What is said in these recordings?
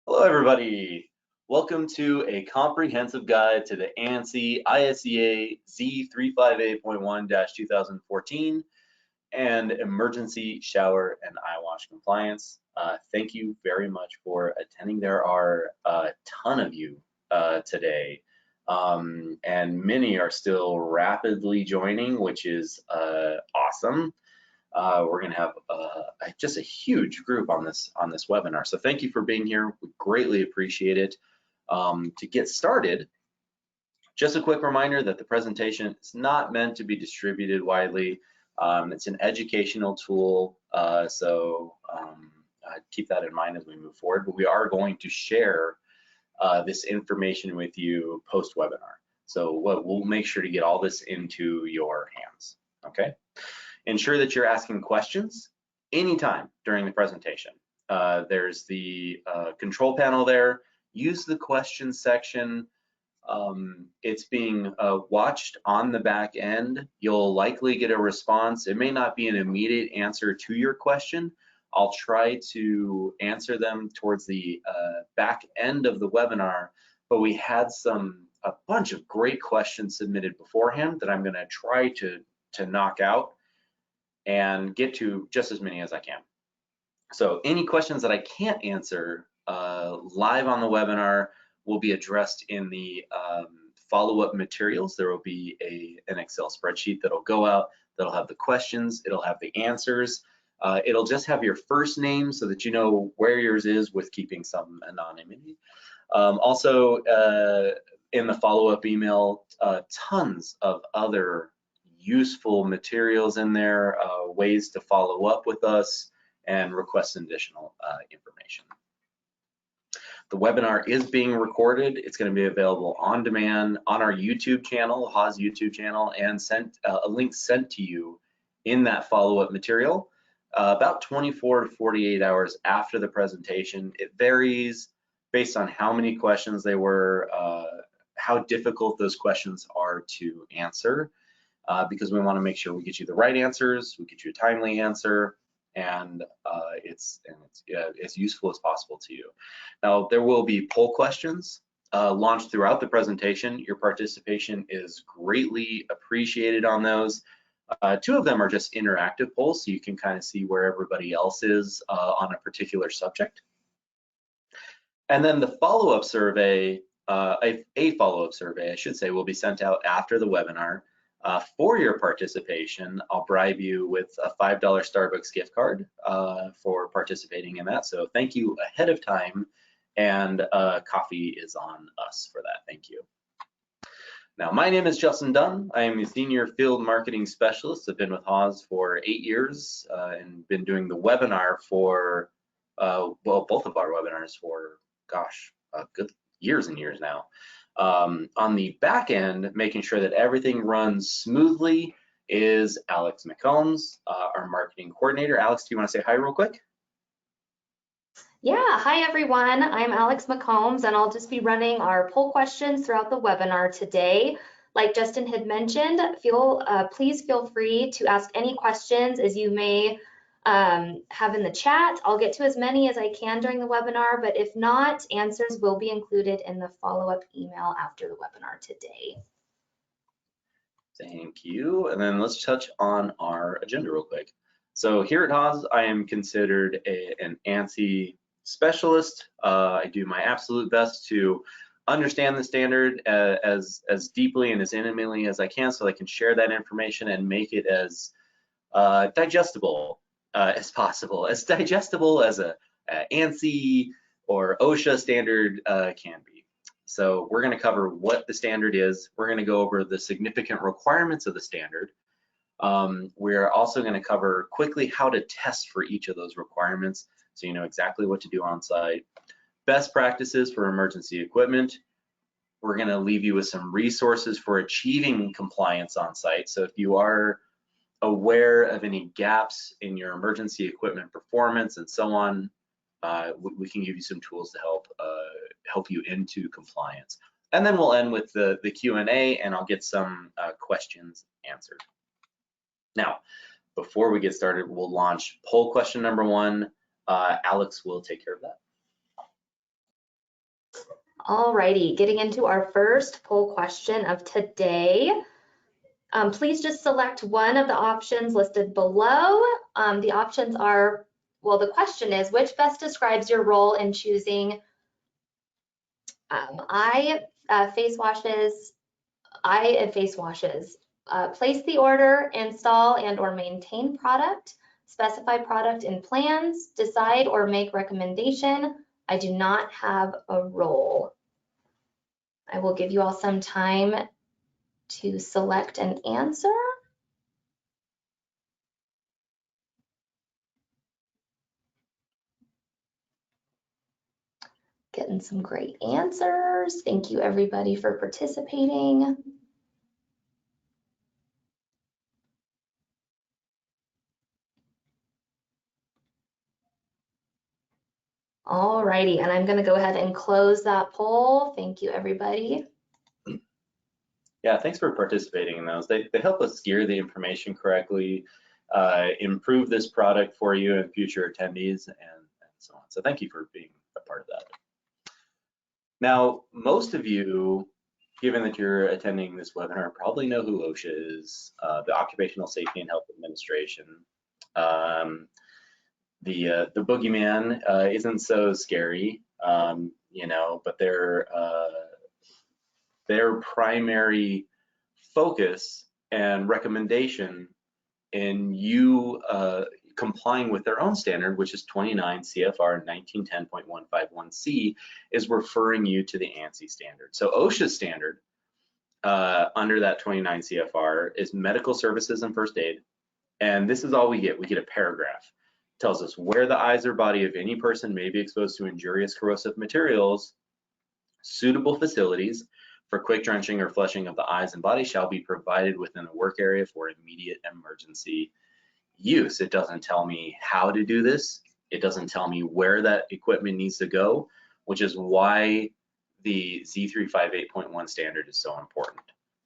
Hello, everybody. Welcome to a comprehensive guide to the ANSI ISEA Z358.1-2014 and emergency shower and eye wash compliance. Thank you very much for attending. There are a ton of you today, and many are still rapidly joining, which is awesome. We're going to have just a huge group on this webinar. So thank you for being here. We greatly appreciate it. To get started, just a quick reminder that the presentation is not meant to be distributed widely. It's an educational tool, so keep that in mind as we move forward. But we are going to share this information with you post-webinar. So we'll make sure to get all this into your hands, okay? Ensure that you're asking questions anytime during the presentation. There's the control panel there. Use the questions section. It's being watched on the back end. You'll likely get a response. It may not be an immediate answer to your question. I'll try to answer them towards the back end of the webinar, but we had a bunch of great questions submitted beforehand that I'm going to try to knock out and get to just as many as I can. So any questions that I can't answer live on the webinar will be addressed in the follow-up materials. There will be an Excel spreadsheet that'll go out, that'll have the questions, it'll have the answers. It'll just have your first name so that you know where yours is with keeping some anonymity. Also, in the follow-up email, tons of other useful materials in there, ways to follow up with us and request additional information. The webinar is being recorded. It's going to be available on demand on our YouTube channel, Haas YouTube channel, and a link sent to you in that follow-up material about 24 to 48 hours after the presentation. It varies based on how many questions they were, how difficult those questions are to answer. Because we want to make sure we get you the right answers, we get you a timely answer, and it's as useful as possible to you. Now, there will be poll questions launched throughout the presentation. Your participation is greatly appreciated on those. Two of them are just interactive polls, so you can kind of see where everybody else is on a particular subject. And then the follow-up survey, a follow-up survey, I should say, will be sent out after the webinar. For your participation, I'll bribe you with a $5 Starbucks gift card for participating in that. So thank you ahead of time, and coffee is on us for that. Thank you. Now, my name is Justin Dunn. I am the Senior Field Marketing Specialist. I've been with Haas for 8 years and been doing the webinar for, well, both of our webinars for, gosh, good years and years now. On the back end, making sure that everything runs smoothly is Alex McCombs, our marketing coordinator. Alex, do you want to say hi real quick? Yeah, hi everyone. I'm Alex McCombs, and I'll just be running our poll questions throughout the webinar today. Like Justin had mentioned, please feel free to ask any questions as you may have in the chat. I'll get to as many as I can during the webinar, but if not, answers will be included in the follow-up email after the webinar today. Thank you. And then let's touch on our agenda real quick. So here at Haas, I am considered an ANSI specialist. I do my absolute best to understand the standard as deeply and as intimately as I can, so I can share that information and make it as digestible as possible, as digestible as a ANSI or OSHA standard can be. So we're going to cover what the standard is. We're going to go over the significant requirements of the standard. We're also going to cover quickly how to test for each of those requirements, so you know exactly what to do on site. Best practices for emergency equipment. We're going to leave you with some resources for achieving compliance on site. So if you are aware of any gaps in your emergency equipment performance and so on, we can give you some tools to help you into compliance. And then we'll end with the Q&A, and I'll get some questions answered. Now, before we get started, we'll launch poll question number 1. Alex will take care of that. Alrighty, getting into our first poll question of today. Please just select one of the options listed below. The options are, well, the question is, which best describes your role in choosing face washes, face washes? Place the order, install and or maintain product, specify product in plans, decide or make recommendation. I do not have a role. I will give you all some time to select an answer. Getting some great answers. Thank you everybody for participating. Alrighty, and I'm going to go ahead and close that poll. Thank you everybody. Yeah, thanks for participating in those. They help us gear the information correctly, improve this product for you and future attendees, and so on. So thank you for being a part of that. Now, most of you, given that you're attending this webinar, probably know who OSHA is, the Occupational Safety and Health Administration. The boogeyman isn't so scary, you know, but their primary focus and recommendation in you complying with their own standard, which is 29 CFR 1910.151C, is referring you to the ANSI standard. So OSHA's standard under that 29 CFR is medical services and first aid. And this is all we get. We get a paragraph. It tells us where the eyes or body of any person may be exposed to injurious corrosive materials. Suitable facilities for quick drenching or flushing of the eyes and body shall be provided within the work area for immediate emergency use. It doesn't tell me how to do this. It doesn't tell me where that equipment needs to go, which is why the Z358.1 standard is so important.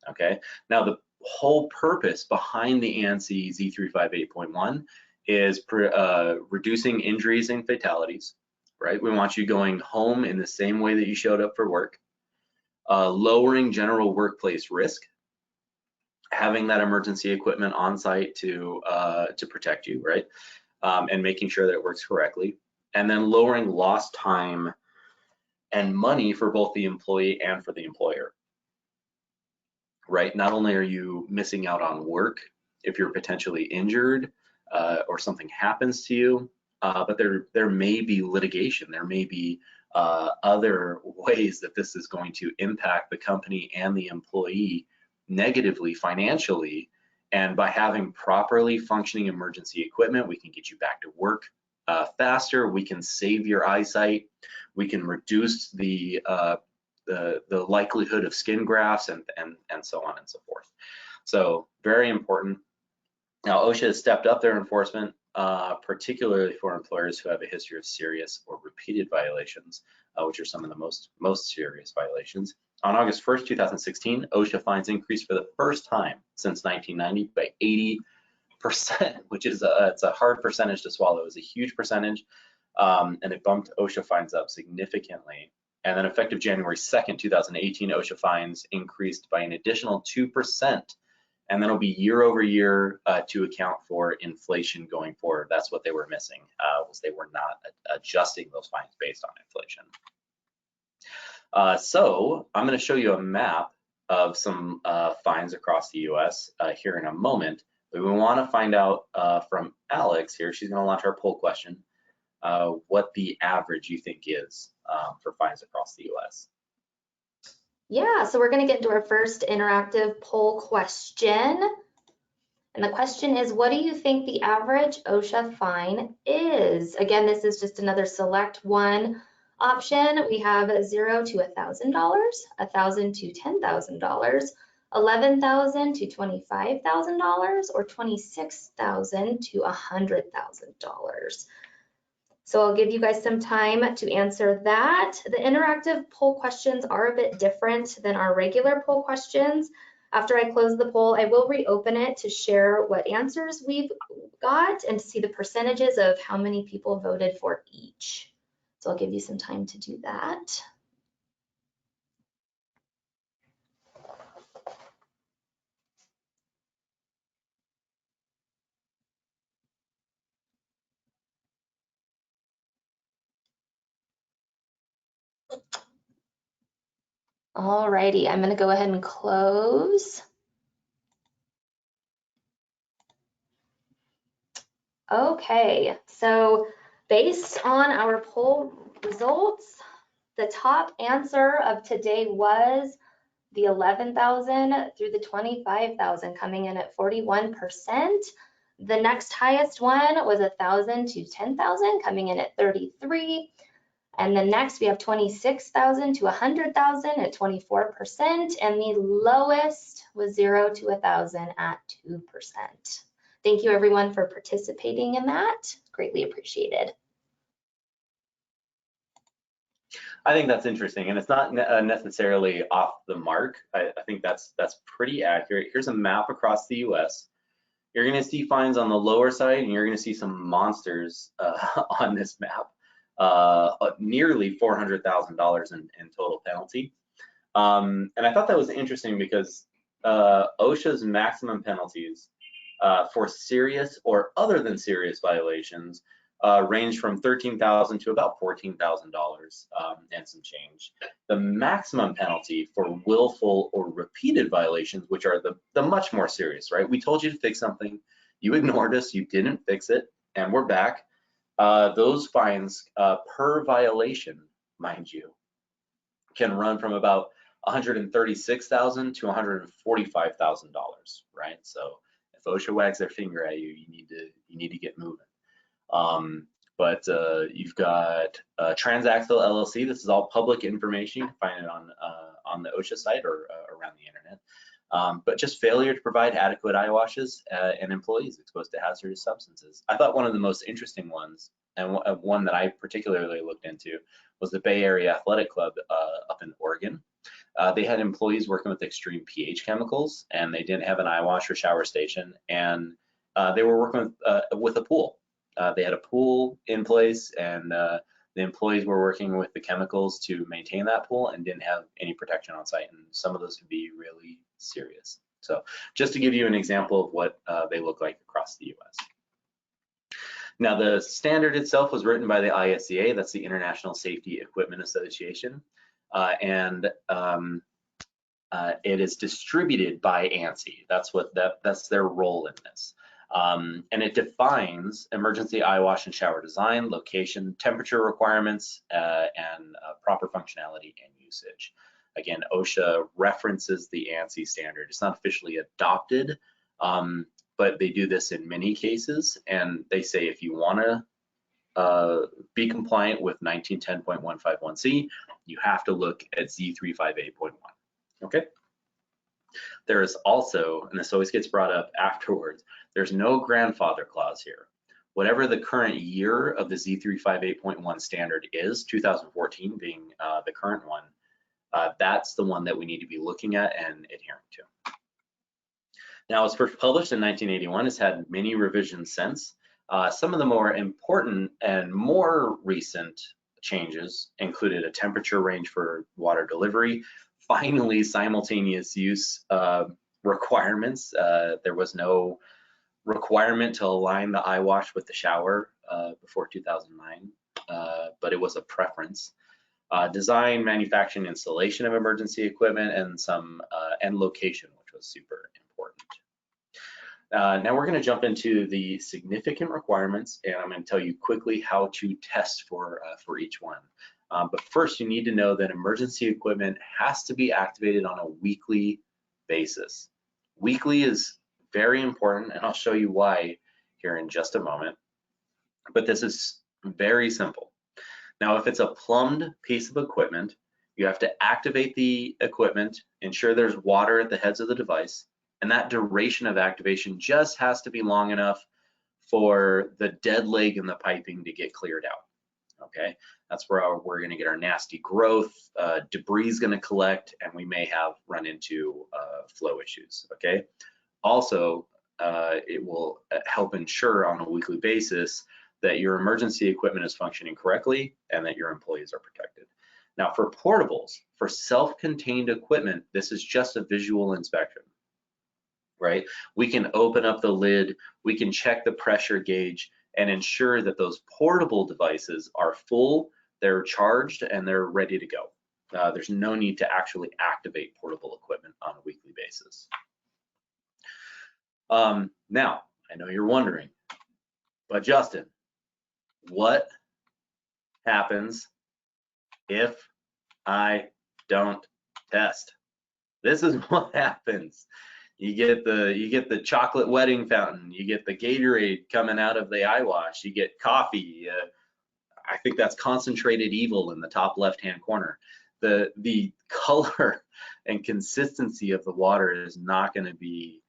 Okay, now the whole purpose behind the ANSI Z358.1 is reducing injuries and fatalities, right? We want you going home in the same way that you showed up for work, lowering general workplace risk, having that emergency equipment on site to protect you, right? And making sure that it works correctly, and then lowering lost time and money for both the employee and for the employer, right? Not only are you missing out on work if you're potentially injured or something happens to you, but there may be litigation, there may be other ways that this is going to impact the company and the employee negatively financially. And by having properly functioning emergency equipment, we can get you back to work faster. We can save your eyesight. We can reduce the likelihood of skin grafts and so on and so forth. So very important. Now, OSHA has stepped up their enforcement, particularly for employers who have a history of serious or repeated violations, which are some of the most serious violations. On August 1st, 2016, OSHA fines increased for the first time since 1990 by 80%, which is it's a hard percentage to swallow. It was a huge percentage, and it bumped OSHA fines up significantly. And then effective January 2nd, 2018, OSHA fines increased by an additional 2%. And that'll be year over year to account for inflation going forward. That's what they were missing, was they were not adjusting those fines based on inflation. So I'm going to show you a map of some fines across the US here in a moment. But we want to find out from Alex here, she's going to launch our poll question, what the average you think is for fines across the US. Yeah, so we're going to get into our first interactive poll question. And the question is, what do you think the average OSHA fine is? Again, this is just another select one option. We have $0 to $1,000, $1,000 to $10,000, $11,000 to $25,000, or $26,000 to $100,000. So I'll give you guys some time to answer that. The interactive poll questions are a bit different than our regular poll questions. After I close the poll, I will reopen it to share what answers we've got and to see the percentages of how many people voted for each. So I'll give you some time to do that. Alrighty, I'm gonna go ahead and close. Okay, so based on our poll results, the top answer of today was the 11,000 through the 25,000, coming in at 41%. The next highest one was 1,000 to 10,000, coming in at 33. And then next we have 26,000 to 100,000 at 24%, and the lowest was 0 to 1,000 at 2%. Thank you everyone for participating in that. Greatly appreciated. I think that's interesting, and it's not necessarily off the mark. I think that's pretty accurate. Here's a map across the U.S. You're going to see fines on the lower side, and you're going to see some monsters on this map. Nearly $400,000 in total penalty. And I thought that was interesting because OSHA's maximum penalties for serious or other than serious violations range from $13,000 to about $14,000 and some change. The maximum penalty for willful or repeated violations, which are the much more serious, right? We told you to fix something, you ignored us, you didn't fix it, and we're back. Those fines per violation, mind you, can run from about $136,000 to $145,000, right? So if OSHA wags their finger at you, you need to get moving. But you've got Transaxle LLC. This is all public information. You can find it on the OSHA site or around the internet. But just failure to provide adequate eyewashes and employees exposed to hazardous substances. I thought one of the most interesting ones, and one that I particularly looked into, was the Bay Area Athletic Club up in Oregon. They had employees working with extreme pH chemicals, and they didn't have an eyewash or shower station, and they were working with a pool. They had a pool in place, and the employees were working with the chemicals to maintain that pool and didn't have any protection on site, and some of those could be really serious. So just to give you an example of what they look like across the US. Now the standard itself was written by the ISEA, that's the International Safety Equipment Association, and it is distributed by ANSI. That's their role in this. And it defines emergency eyewash and shower design, location, temperature requirements, and proper functionality and usage. Again, OSHA references the ANSI standard. It's not officially adopted, but they do this in many cases, and they say if you want to be compliant with 1910.151C, you have to look at Z358.1. Okay. There is also, and this always gets brought up afterwards, there's no grandfather clause here. Whatever the current year of the Z358.1 standard is, 2014 being the current one, that's the one that we need to be looking at and adhering to. Now, it was first published in 1981. It's had many revisions since. Some of the more important and more recent changes included a temperature range for water delivery, finally simultaneous use requirements. There was no requirement to align the eyewash with the shower before 2009, but it was a preference. Design, manufacturing, installation of emergency equipment, and location, which was super important. Now we're going to jump into the significant requirements, and I'm going to tell you quickly how to test for each one. But first, you need to know that emergency equipment has to be activated on a weekly basis. Weekly is very important, and I'll show you why here in just a moment. But this is very simple. Now, if it's a plumbed piece of equipment, you have to activate the equipment, ensure there's water at the heads of the device, and that duration of activation just has to be long enough for the dead leg in the piping to get cleared out. Okay, that's where we're going to get our nasty growth, debris is going to collect, and we may have run into flow issues. Okay, also it will help ensure on a weekly basis that your emergency equipment is functioning correctly and that your employees are protected. Now, for portables, for self-contained equipment, this is just a visual inspection, right? We can open up the lid, we can check the pressure gauge, and ensure that those portable devices are full they're charged and they're ready to go. There's no need to actually activate portable equipment on a weekly basis. Now, I know you're wondering, but Justin, what happens if I don't test? This is what happens. You get the chocolate wedding fountain, you get the Gatorade coming out of the Eyewash, you get coffee. I think that's concentrated evil in the top left-hand corner. The color and consistency of the water is not going to be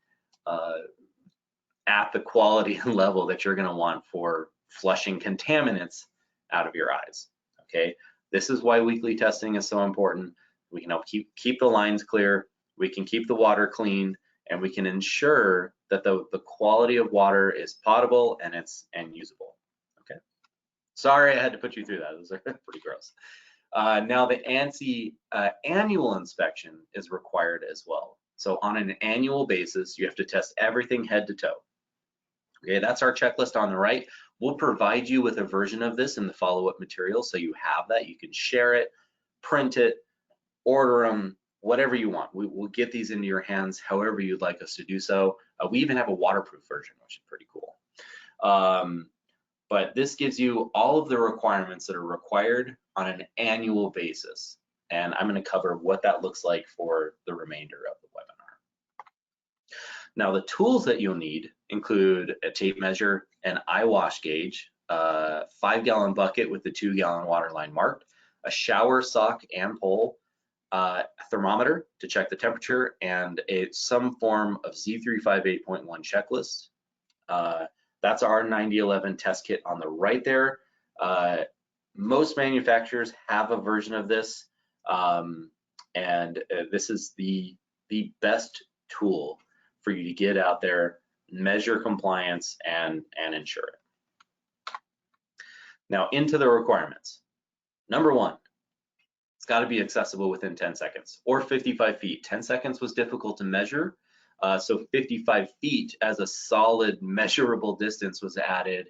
at the quality and level that you're going to want for flushing contaminants out of your eyes. Okay, this is why weekly testing is so important. We can help keep the lines clear, we can keep the water clean, and we can ensure that the quality of water is potable and usable. Okay, sorry I had to put you through that. Those are pretty gross. Now the ANSI annual inspection is required as well. So on an annual basis, you have to test everything head to toe. Okay, that's our checklist on the right. We'll provide you with a version of this in the follow-up material, so you have that. You can share it, print it, order them, whatever you want. We'll get these into your hands however you'd like us to do so. We even have a waterproof version, which is pretty cool. But this gives you all of the requirements that are required on an annual basis. And I'm going to cover what that looks like for the remainder of the webinar. Now, the tools that you'll need include a tape measure, an Eyewash gauge, a 5-gallon bucket with the 2-gallon water line marked, a shower sock and pole, a thermometer to check the temperature, and some form of Z358.1 checklist. That's our 9011 test kit on the right there. Most manufacturers have a version of this, and this is the best tool for you to get out there, measure compliance, and ensure it. Now into the requirements. Number one, it's got to be accessible within 10 seconds or 55 feet. 10 seconds was difficult to measure, so 55 feet as a solid measurable distance was added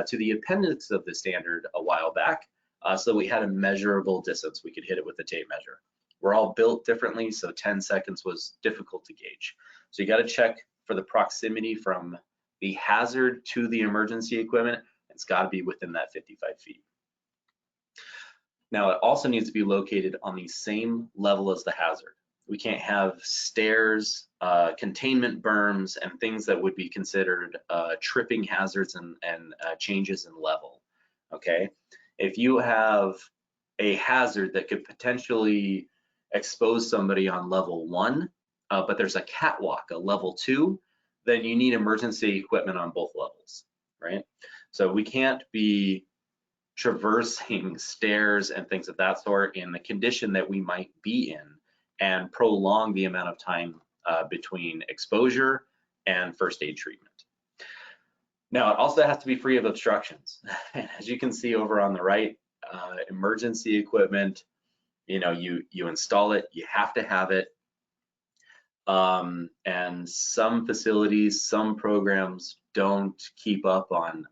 to the appendix of the standard a while back, so we had a measurable distance. We could hit it with a tape measure. We're all built differently, so 10 seconds was difficult to gauge. So you got to check for the proximity from the hazard to the emergency equipment. It's got to be within that 55 feet. Now, it also needs to be located on the same level as the hazard. We can't have stairs, containment berms, and things that would be considered tripping hazards and changes in level, okay? If you have a hazard that could potentially expose somebody on level 1, but there's a catwalk, a level 2, then you need emergency equipment on both levels, right? So we can't be traversing stairs and things of that sort in the condition that we might be in and prolong the amount of time between exposure and first aid treatment. Now, it also has to be free of obstructions. As you can see over on the right, emergency equipment, you know, you install it, you have to have it. And some facilities, some programs don't keep up on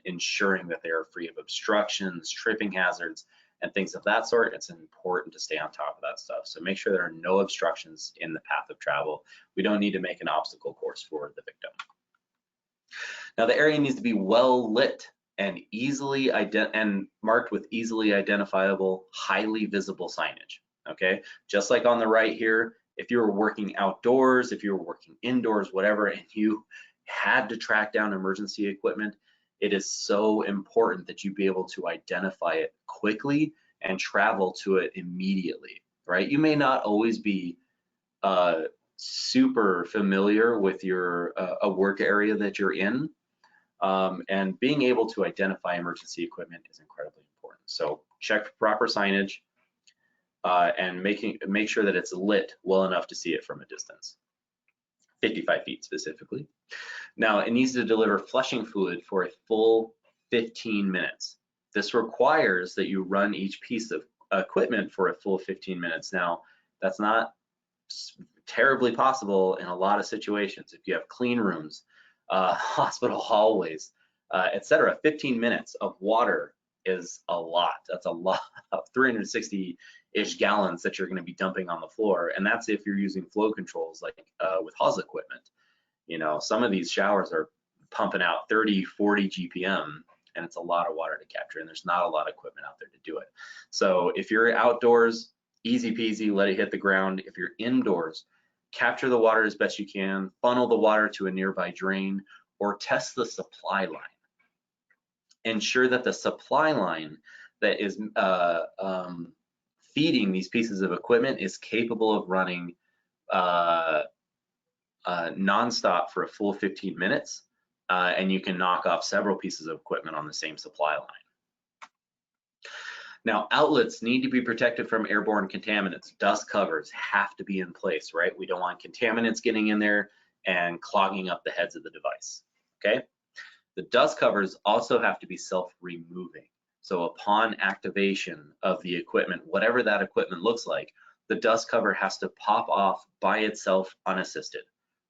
ensuring that they are free of obstructions, tripping hazards, and things of that sort. It's important to stay on top of that stuff. So make sure there are no obstructions in the path of travel. We don't need to make an obstacle course for the victim. Now, the area needs to be well lit and easily marked with easily identifiable, highly visible signage. Okay, just like on the right here, if you were working outdoors, if you were working indoors, whatever, and you had to track down emergency equipment, it is so important that you be able to identify it quickly and travel to it immediately, right? You may not always be super familiar with your a work area that you're in, and being able to identify emergency equipment is incredibly important. So check for proper signage and make sure that it's lit well enough to see it from a distance, 55 feet specifically. Now, it needs to deliver flushing fluid for a full 15 minutes. This requires that you run each piece of equipment for a full 15 minutes. Now, that's not terribly possible in a lot of situations. If you have clean rooms, hospital hallways, etc., 15 minutes of water is a lot. That's a lot of 360-ish gallons that you're going to be dumping on the floor. And that's if you're using flow controls like with hose equipment. You know, some of these showers are pumping out 30, 40 GPM, and it's a lot of water to capture, and there's not a lot of equipment out there to do it. So if you're outdoors, easy peasy, let it hit the ground. If you're indoors, capture the water as best you can, funnel the water to a nearby drain, or test the supply line. Ensure that the supply line that is feeding these pieces of equipment is capable of running nonstop for a full 15 minutes, and you can knock off several pieces of equipment on the same supply line. Now, outlets need to be protected from airborne contaminants. Dust covers have to be in place, right? We don't want contaminants getting in there and clogging up the heads of the device, okay? The dust covers also have to be self-removing. So upon activation of the equipment, whatever that equipment looks like, the dust cover has to pop off by itself unassisted,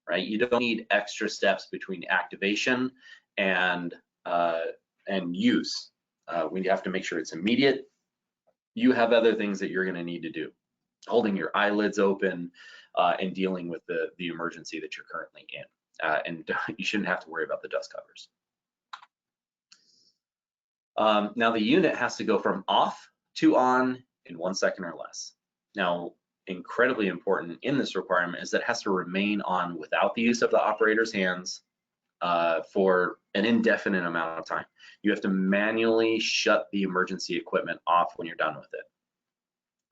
right? You don't need extra steps between activation and use. We have to make sure it's immediate. You have other things that you're going to need to do, holding your eyelids open and dealing with the emergency that you're currently in. And you shouldn't have to worry about the dust covers. Now the unit has to go from off to on in 1 second or less. Now, incredibly important in this requirement is that it has to remain on without the use of the operator's hands for an indefinite amount of time. You have to manually shut the emergency equipment off when you're done with it.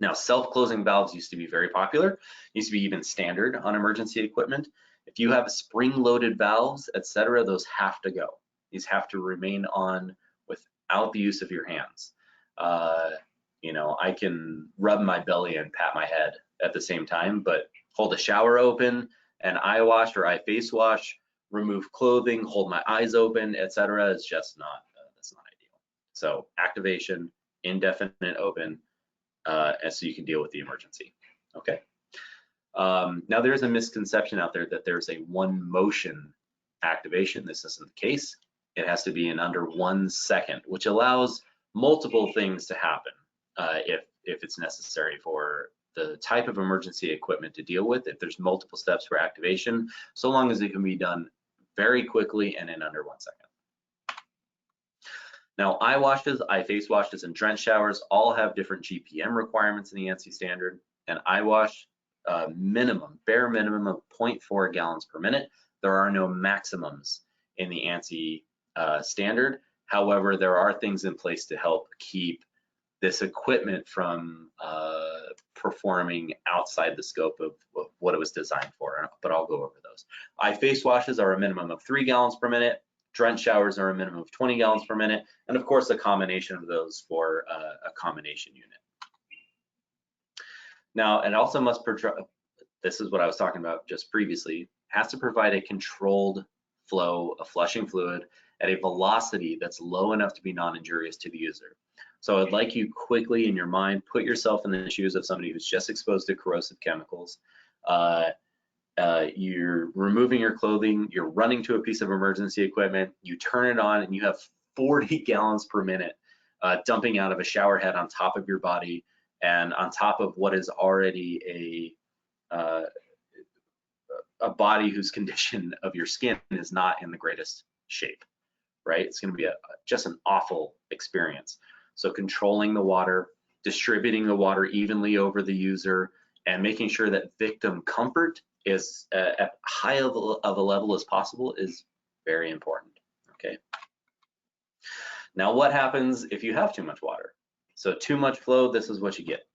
Now, self-closing valves used to be very popular, used to be even standard on emergency equipment. If you have spring-loaded valves, etc., those have to go. These have to remain on without the use of your hands. You know, I can rub my belly and pat my head at the same time, but hold a shower open, an eye wash or eye face wash, remove clothing, hold my eyes open, etc. is just not, that's not ideal. So activation, indefinite open, and so you can deal with the emergency, okay? Now there's a misconception out there that there's a one motion activation. This isn't the case. It has to be in under 1 second, which allows multiple things to happen if it's necessary for the type of emergency equipment to deal with. If there's multiple steps for activation, so long as it can be done very quickly and in under 1 second. Now, eye washes, eye face washes, and drench showers all have different GPM requirements in the ANSI standard. An eye wash minimum, bare minimum of 0.4 gallons per minute. There are no maximums in the ANSI standard. However, there are things in place to help keep this equipment from performing outside the scope of what it was designed for, but I'll go over those. Eye face washes are a minimum of 3 gallons per minute. Drench showers are a minimum of 20 gallons per minute. And of course, a combination of those for a combination unit. Now, it also must, this is what I was talking about just previously, has to provide a controlled flow of flushing fluid at a velocity that's low enough to be non-injurious to the user. So I'd like you quickly in your mind, put yourself in the shoes of somebody who's just exposed to corrosive chemicals. You're removing your clothing, you're running to a piece of emergency equipment, you turn it on and you have 40 gallons per minute dumping out of a shower head on top of your body and on top of what is already a body whose condition of your skin is not in the greatest shape, right? It's going to be just an awful experience. So controlling the water, distributing the water evenly over the user, and making sure that victim comfort is at high of a level as possible is very important, okay? Now, what happens if you have too much water? So too much flow, this is what you get.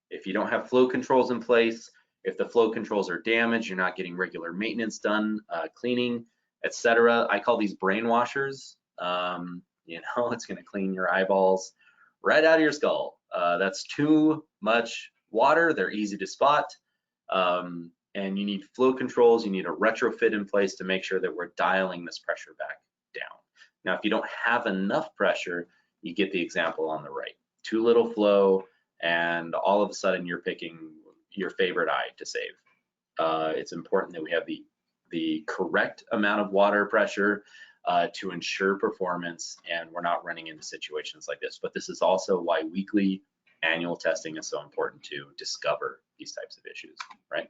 If you don't have flow controls in place, if the flow controls are damaged, you're not getting regular maintenance done, cleaning, etc. I call these brain washers. You know, it's going to clean your eyeballs right out of your skull. That's too much water. They're easy to spot. And you need flow controls. You need a retrofit in place to make sure that we're dialing this pressure back down. Now, if you don't have enough pressure, you get the example on the right. Too little flow, and all of a sudden you're picking your favorite eye to save. It's important that we have the correct amount of water pressure to ensure performance, and we're not running into situations like this. But this is also why weekly annual testing is so important to discover these types of issues, right?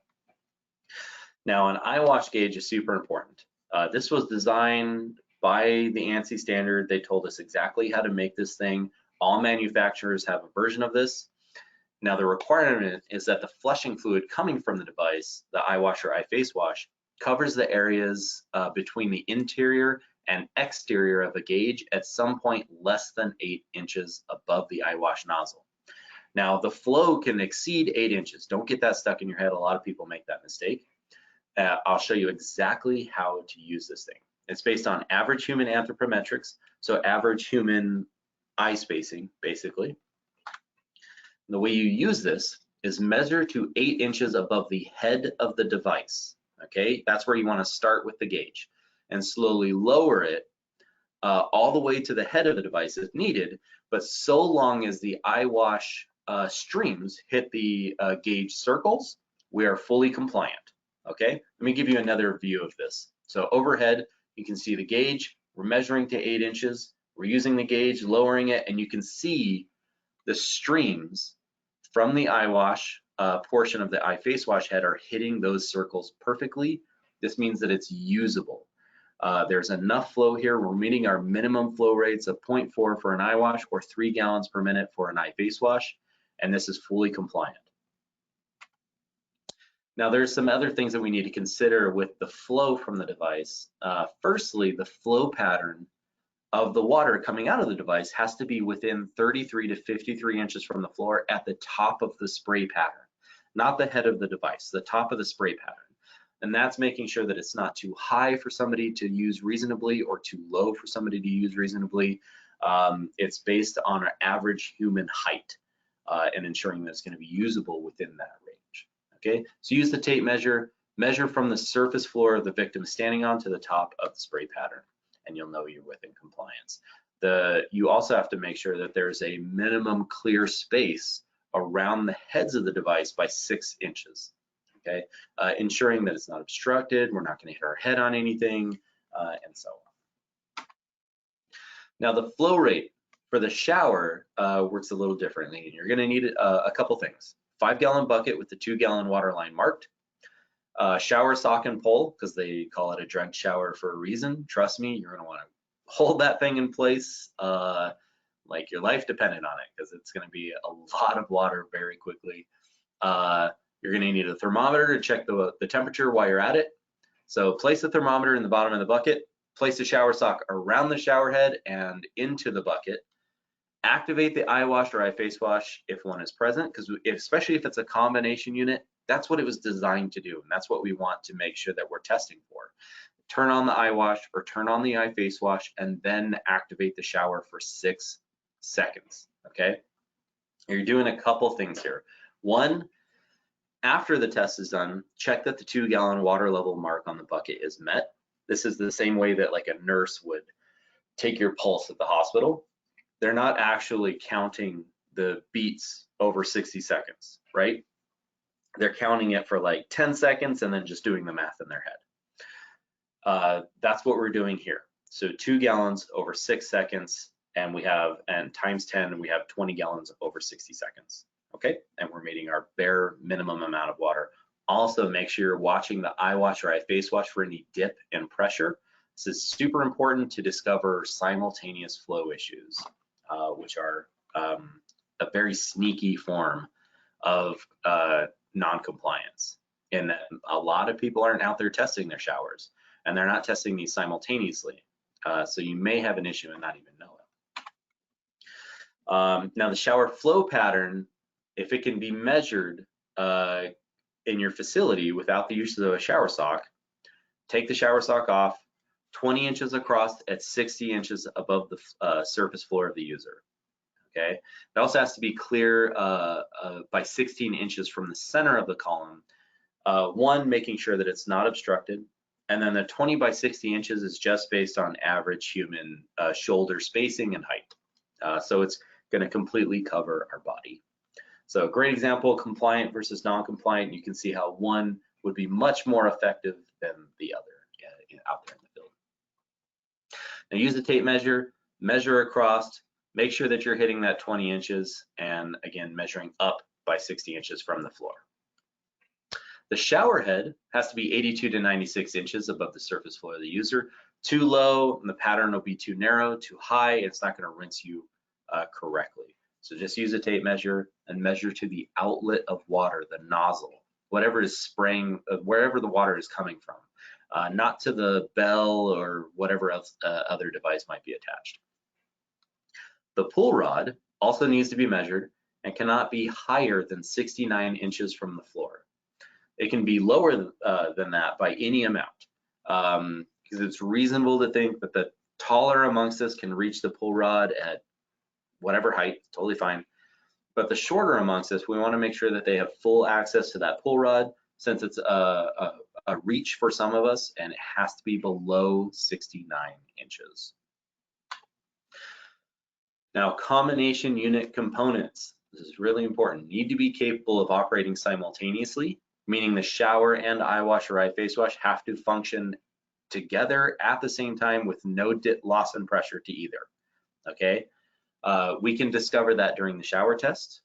Now, an Eyewash gauge is super important. This was designed by the ANSI standard. They told us exactly how to make this thing. All manufacturers have a version of this. Now, the requirement is that the flushing fluid coming from the device, the Eyewash or iFace wash, covers the areas between the interior and exterior of a gauge at some point less than 8 inches above the Eyewash nozzle. Now, the flow can exceed 8 inches. Don't get that stuck in your head. A lot of people make that mistake. I'll show you exactly how to use this thing. It's based on average human anthropometrics, so average human eye spacing, basically. The way you use this is measure to 8 inches above the head of the device, okay? That's where you want to start with the gauge, and slowly lower it all the way to the head of the device if needed, but so long as the Eyewash streams hit the gauge circles, we are fully compliant, okay? Let me give you another view of this. So overhead, you can see the gauge. We're measuring to 8 inches. We're using the gauge, lowering it, and you can see the streams from the Eyewash portion of the iFace wash head are hitting those circles perfectly. This means that it's usable. There's enough flow here. We're meeting our minimum flow rates of 0.4 for an Eyewash or 3 gallons per minute for an iFace wash, and this is fully compliant. Now, there's some other things that we need to consider with the flow from the device. Firstly, the flow pattern of the water coming out of the device has to be within 33 to 53 inches from the floor at the top of the spray pattern, not the head of the device, the top of the spray pattern. And that's making sure that it's not too high for somebody to use reasonably or too low for somebody to use reasonably. It's based on an average human height and ensuring that it's going to be usable within that range. Okay, so use the tape measure, measure from the surface floor of the victim standing on to the top of the spray pattern, and you'll know you're within compliance. You also have to make sure that there's a minimum clear space around the heads of the device by 6 inches, okay? Ensuring that it's not obstructed, we're not gonna hit our head on anything, and so on. Now, the flow rate for the shower works a little differently, and you're gonna need a couple things. 5-gallon bucket with the 2-gallon water line marked. Shower sock and pole, because they call it a drenched shower for a reason. Trust me, you're gonna wanna hold that thing in place like your life depended on it, because it's gonna be a lot of water very quickly. You're gonna need a thermometer to check the temperature while you're at it. So place the thermometer in the bottom of the bucket, place the shower sock around the shower head and into the bucket. Activate the Eyewash or iFace wash if one is present, because especially if it's a combination unit, that's what it was designed to do, and that's what we want to make sure that we're testing for. Turn on the Eyewash or turn on the iFace wash and then activate the shower for 6 seconds, okay? You're doing a couple things here. One, after the test is done, check that the 2-gallon water level mark on the bucket is met. This is the same way that like a nurse would take your pulse at the hospital. They're not actually counting the beats over 60 seconds, right? They're counting it for like 10 seconds and then just doing the math in their head. That's what we're doing here. So 2 gallons over 6 seconds, and times 10, we have 20 gallons over 60 seconds, okay? And we're meeting our bare minimum amount of water. Also, make sure you're watching the Eyewash or iFace wash for any dip in pressure. This is super important to discover simultaneous flow issues, which are a very sneaky form of non-compliance, in that a lot of people aren't out there testing their showers, and they're not testing these simultaneously. So you may have an issue and not even know it. Now, the shower flow pattern, if it can be measured in your facility without the use of a shower sock, take the shower sock off, 20 inches across at 60 inches above the surface floor of the user. Okay, it also has to be clear by 16 inches from the center of the column. One, making sure that it's not obstructed, and then the 20 by 60 inches is just based on average human shoulder spacing and height. So it's going to completely cover our body. So great example, compliant versus non-compliant. You can see how one would be much more effective than the other out there in the field. Now use the tape measure, measure across, make sure that you're hitting that 20 inches, and again, measuring up by 60 inches from the floor. The shower head has to be 82 to 96 inches above the surface floor of the user. Too low, and the pattern will be too narrow. Too high, it's not going to rinse you correctly. So just use a tape measure and measure to the outlet of water, the nozzle, whatever is spraying, wherever the water is coming from, not to the bell or whatever else other device might be attached. The pull rod also needs to be measured and cannot be higher than 69 inches from the floor. It can be lower than that by any amount, because it's reasonable to think that the taller amongst us can reach the pull rod at whatever height, totally fine. But the shorter amongst us, we want to make sure that they have full access to that pull rod, since it's a reach for some of us, and it has to be below 69 inches. Now, combination unit components, this is really important, need to be capable of operating simultaneously, meaning the shower and eye wash or eye face wash have to function together at the same time with no loss in pressure to either, okay? We can discover that during the shower test,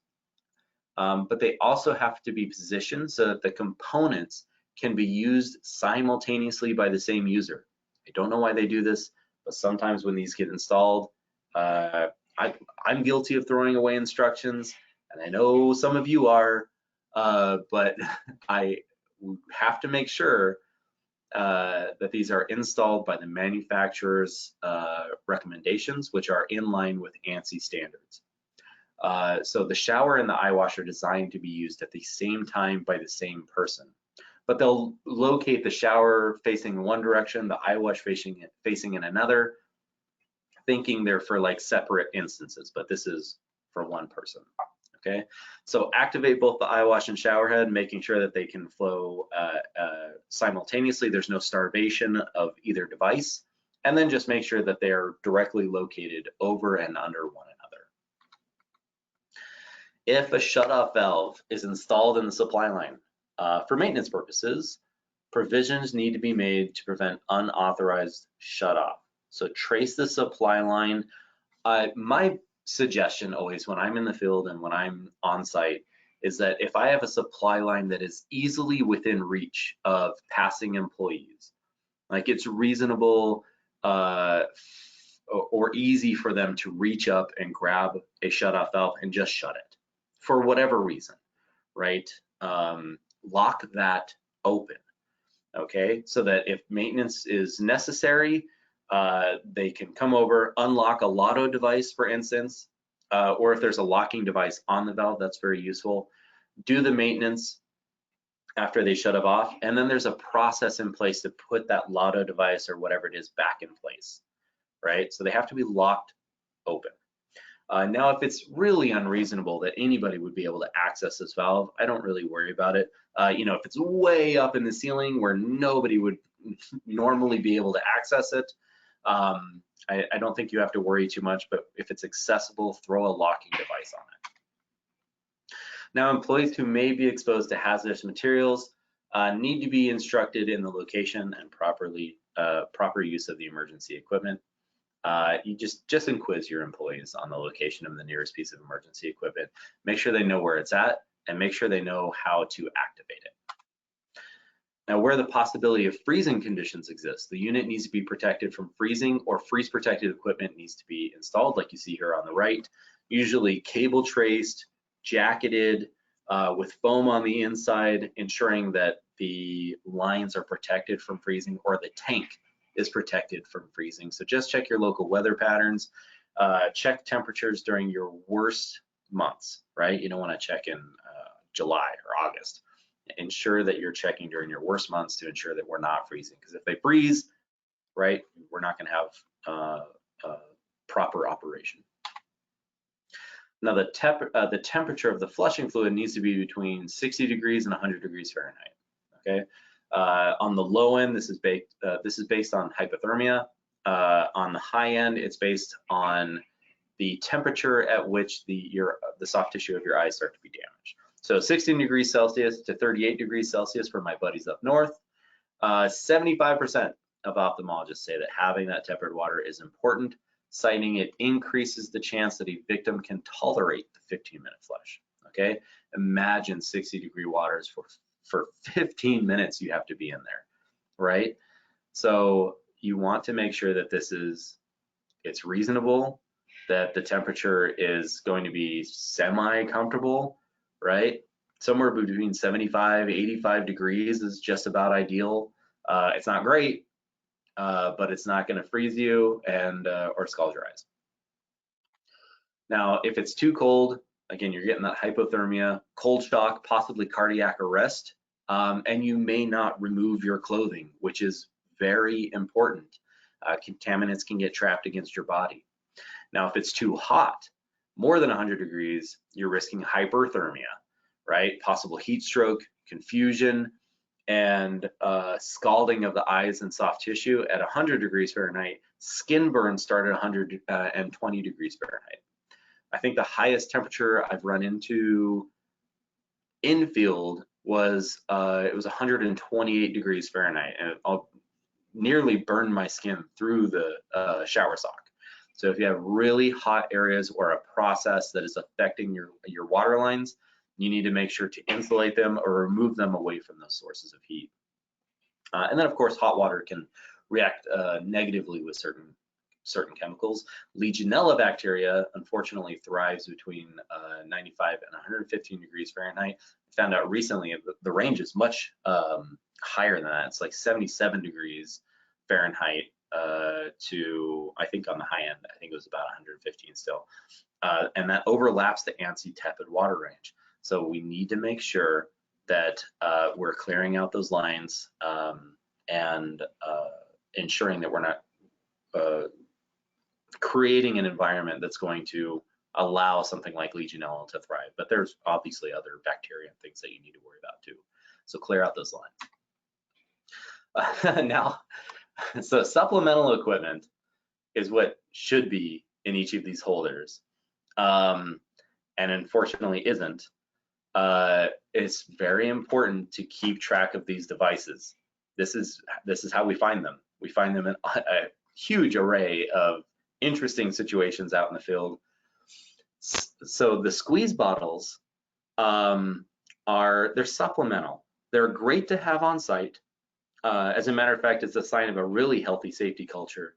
but they also have to be positioned so that the components can be used simultaneously by the same user. I don't know why they do this, but sometimes when these get installed, I'm guilty of throwing away instructions, and I know some of you are, but I have to make sure that these are installed by the manufacturer's recommendations, which are in line with ANSI standards. So the shower and the eye wash are designed to be used at the same time by the same person, but they'll locate the shower facing in one direction, the eye wash facing in another, thinking they're for like separate instances, but this is for one person. Okay, so activate both the eye wash and shower head, making sure that they can flow simultaneously. There's no starvation of either device, and then just make sure that they are directly located over and under one another. If a shutoff valve is installed in the supply line for maintenance purposes, provisions need to be made to prevent unauthorized shutoff. So trace the supply line. My suggestion always when I'm in the field and when I'm on site is that if I have a supply line that is easily within reach of passing employees, like it's reasonable or easy for them to reach up and grab a shutoff valve and just shut it for whatever reason, right? Lock that open, okay? So that if maintenance is necessary, they can come over, unlock a lotto device, for instance, or if there's a locking device on the valve, that's very useful. Do the maintenance after they shut it off, and then there's a process in place to put that lotto device or whatever it is back in place, right? So they have to be locked open. Now, if it's really unreasonable that anybody would be able to access this valve, I don't really worry about it. You know, if it's way up in the ceiling where nobody would normally be able to access it, I don't think you have to worry too much, but if it's accessible, throw a locking device on it. Now, employees who may be exposed to hazardous materials need to be instructed in the location and proper use of the emergency equipment. You just inquiz your employees on the location of the nearest piece of emergency equipment. Make sure they know where it's at and make sure they know how to activate it. Now, where the possibility of freezing conditions exist, the unit needs to be protected from freezing, or freeze protected equipment needs to be installed, like you see here on the right, usually cable traced, jacketed, with foam on the inside, ensuring that the lines are protected from freezing, or the tank is protected from freezing. So just check your local weather patterns, check temperatures during your worst months, right? You don't want to check in July or August. Ensure that you're checking during your worst months to ensure that we're not freezing, because if they freeze, right, we're not going to have proper operation. Now, the temperature of the flushing fluid needs to be between 60 degrees and 100 degrees Fahrenheit. Okay. On the low end, this is based on hypothermia. On the high end, it's based on the temperature at which the soft tissue of your eyes start to be damaged. So 16 degrees Celsius to 38 degrees Celsius for my buddies up north. 75% of ophthalmologists say that having that tempered water is important, citing it increases the chance that a victim can tolerate the 15-minute flush. Okay, imagine 60-degree waters for 15 minutes you have to be in there, right? So you want to make sure that it's reasonable, that the temperature is going to be semi-comfortable, right? Somewhere between 75, 85 degrees is just about ideal. It's not great, but it's not going to freeze you and or scald your eyes. Now, if it's too cold, again, you're getting that hypothermia, cold shock, possibly cardiac arrest, and you may not remove your clothing, which is very important. Contaminants can get trapped against your body. Now, if it's too hot, more than 100 degrees, you're risking hyperthermia, right? Possible heat stroke, confusion, and scalding of the eyes and soft tissue at 100 degrees Fahrenheit. Skin burns start at 120 degrees Fahrenheit. I think the highest temperature I've run into infield was it was 128 degrees Fahrenheit, and I'll nearly burned my skin through the shower sock. So if you have really hot areas or a process that is affecting your water lines, you need to make sure to insulate them or remove them away from those sources of heat. And then of course, hot water can react negatively with certain chemicals. Legionella bacteria unfortunately thrives between 95 and 115 degrees Fahrenheit. I found out recently the range is much higher than that. It's like 77 degrees Fahrenheit to, I think on the high end, I think it was about 115 still. And that overlaps the ANSI tepid water range. So we need to make sure that we're clearing out those lines and ensuring that we're not creating an environment that's going to allow something like Legionella to thrive. But there's obviously other bacteria and things that you need to worry about too. So clear out those lines. Now, so supplemental equipment is what should be in each of these holders, and unfortunately isn't. It's very important to keep track of these devices. This is how we find them. We find them in a huge array of interesting situations out in the field. So the squeeze bottles they're supplemental. They're great to have on site. As a matter of fact, it's a sign of a really healthy safety culture,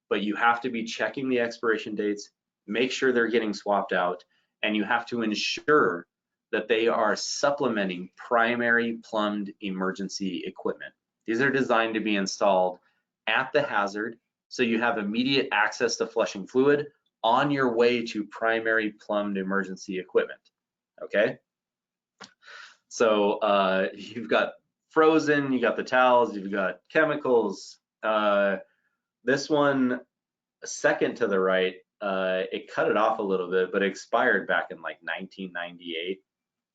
but you have to be checking the expiration dates, make sure they're getting swapped out, and you have to ensure that they are supplementing primary plumbed emergency equipment. These are designed to be installed at the hazard, so you have immediate access to flushing fluid on your way to primary plumbed emergency equipment, okay? So you've got frozen, you got the towels, you've got chemicals. This one, second to the right, it cut it off a little bit, but it expired back in like 1998.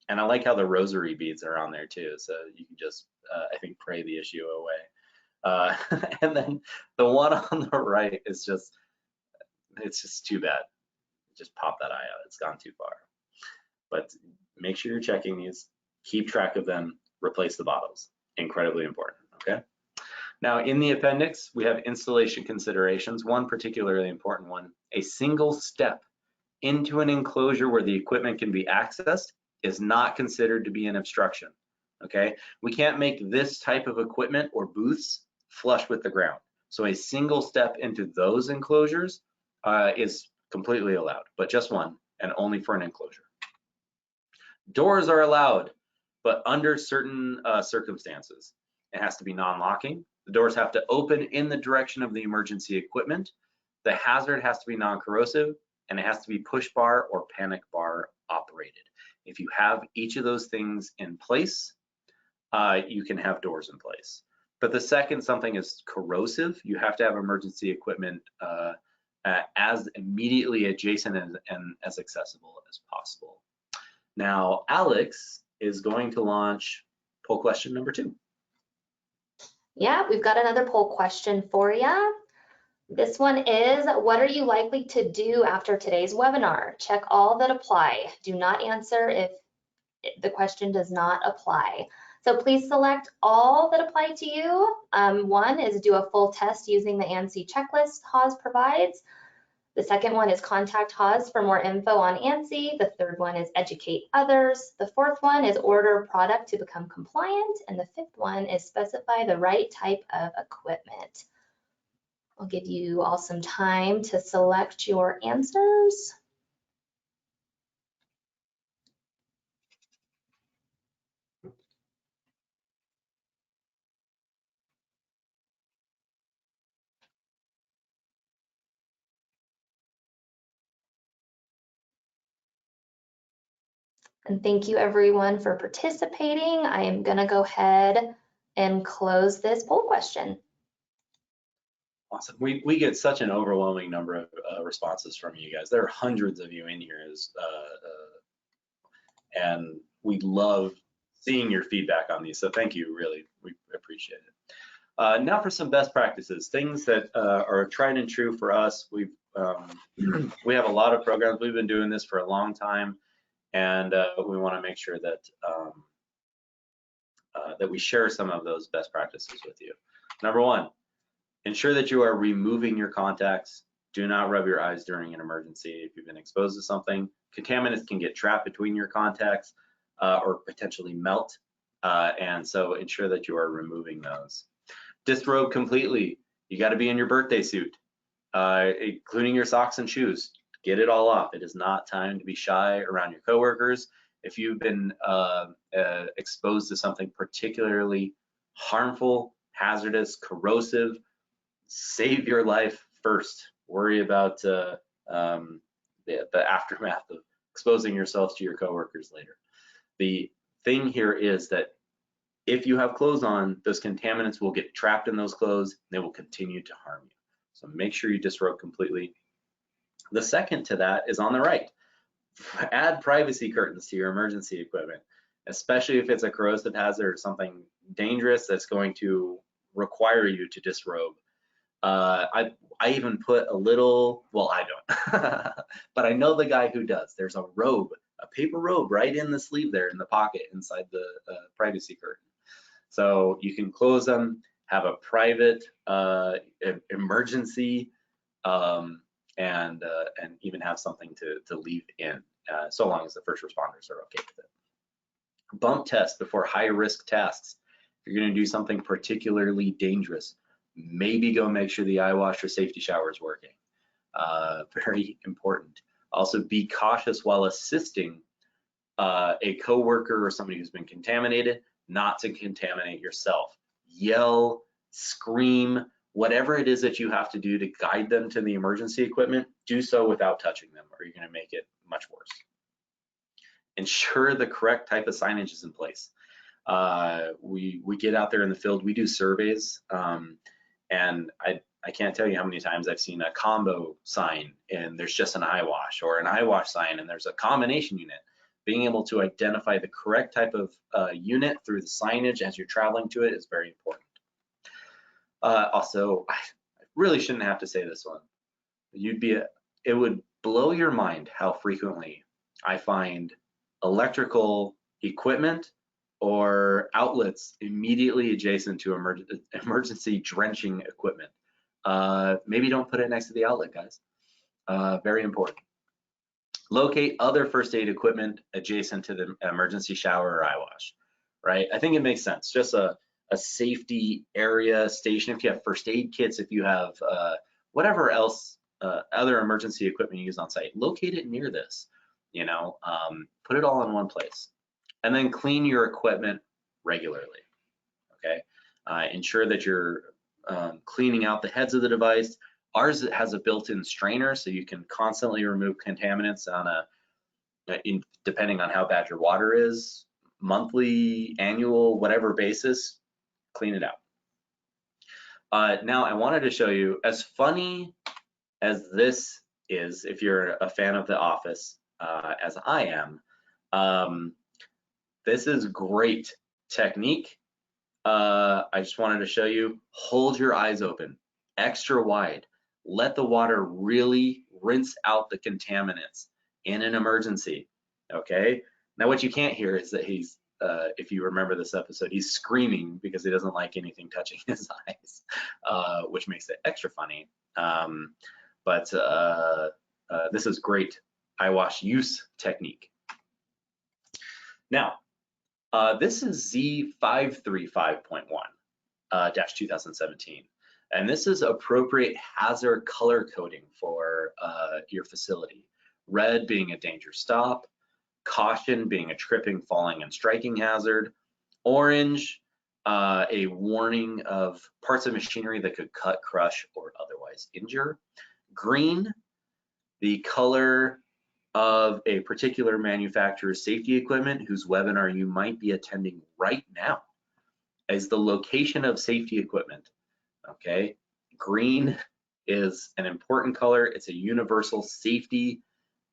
And I like how the rosary beads are on there too. So you can just, I think, pray the issue away. And then the one on the right is just, it's just too bad. Just pop that eye out, it's gone too far. But make sure you're checking these, keep track of them, replace the bottles, incredibly important, okay? Now in the appendix, we have installation considerations, one particularly important one. A single step into an enclosure where the equipment can be accessed is not considered to be an obstruction, okay? We can't make this type of equipment or booths flush with the ground. So a single step into those enclosures is completely allowed, but just one and only for an enclosure. Doors are allowed, but under certain circumstances. It has to be non-locking. The doors have to open in the direction of the emergency equipment. The hazard has to be non-corrosive, and it has to be push bar or panic bar operated. If you have each of those things in place, you can have doors in place. But the second something is corrosive, you have to have emergency equipment as immediately adjacent and as accessible as possible. Now, Alex is going to launch poll question number 2. Yeah, we've got another poll question for you. This one is, what are you likely to do after today's webinar? Check all that apply. Do not answer if the question does not apply. So please select all that apply to you. One is do a full test using the ANSI checklist HAWS provides. The second one is contact HAWS for more info on ANSI. The third one is educate others. The fourth one is order product to become compliant. And the fifth one is specify the right type of equipment. I'll give you all some time to select your answers. And thank you everyone for participating. I am gonna go ahead and close this poll question. Awesome. We get such an overwhelming number of responses from you guys. There are hundreds of you in here, and we love seeing your feedback on these. So thank you, really, we appreciate it. Now for some best practices, things that are tried and true for us. We have a lot of programs. We've been doing this for a long time, and we want to make sure that that we share some of those best practices with you. Number one, ensure that you are removing your contacts. Do not rub your eyes during an emergency if you've been exposed to something. Contaminants can get trapped between your contacts or potentially melt, and so ensure that you are removing those. Disrobe completely. You got to be in your birthday suit, including your socks and shoes. Get it all off. It is not time to be shy around your coworkers. If you've been exposed to something particularly harmful, hazardous, corrosive, save your life first. Worry about the aftermath of exposing yourself to your coworkers later. The thing here is that if you have clothes on, those contaminants will get trapped in those clothes. They will continue to harm you. So make sure you disrobe completely. The second to that is on the right. Add privacy curtains to your emergency equipment, especially if it's a corrosive hazard or something dangerous that's going to require you to disrobe. I even put a little, well, I don't, but I know the guy who does. There's a robe, a paper robe right in the sleeve there in the pocket inside the privacy curtain. So you can close them, have a private emergency, and even have something to leave in, so long as the first responders are okay with it. Bump test before high-risk tasks. If you're going to do something particularly dangerous, maybe go make sure the Eyewash or safety shower is working. Very important. Also, be cautious while assisting a coworker or somebody who's been contaminated, not to contaminate yourself. Yell, scream, whatever it is that you have to do to guide them to the emergency equipment, do so without touching them, or you're going to make it much worse. Ensure the correct type of signage is in place. We get out there in the field, we do surveys, and I can't tell you how many times I've seen a combo sign and there's just an Eyewash, or an Eyewash sign and there's a combination unit. Being able to identify the correct type of unit through the signage as you're traveling to it is very important. Also, I really shouldn't have to say this one. It would blow your mind how frequently I find electrical equipment or outlets immediately adjacent to emergency drenching equipment. Maybe don't put it next to the outlet, guys. Very important. Locate other first aid equipment adjacent to the emergency shower or Eyewash, right? I think it makes sense. Just a safety area station. If you have first aid kits, if you have whatever else, other emergency equipment you use on site, locate it near this, you know, put it all in one place. And then clean your equipment regularly, okay? Ensure that you're cleaning out the heads of the device. Ours has a built-in strainer, so you can constantly remove contaminants on depending on how bad your water is, monthly, annual, whatever basis, clean it out. Now I wanted to show you, as funny as this is, if you're a fan of The Office, as I am, this is great technique. I just wanted to show you, hold your eyes open, extra wide. Let the water really rinse out the contaminants in an emergency, okay? Now what you can't hear is that he's if you remember this episode, he's screaming because he doesn't like anything touching his eyes, which makes it extra funny. But this is great eyewash use technique. Now, this is Z358.1 -2017. And this is appropriate hazard color coding for your facility. Red being a danger stop, caution being a tripping, falling, and striking hazard, orange, a warning of parts of machinery that could cut, crush, or otherwise injure, green, the color of a particular manufacturer's safety equipment whose webinar you might be attending right now, is the location of safety equipment. Okay, green is an important color. It's a universal safety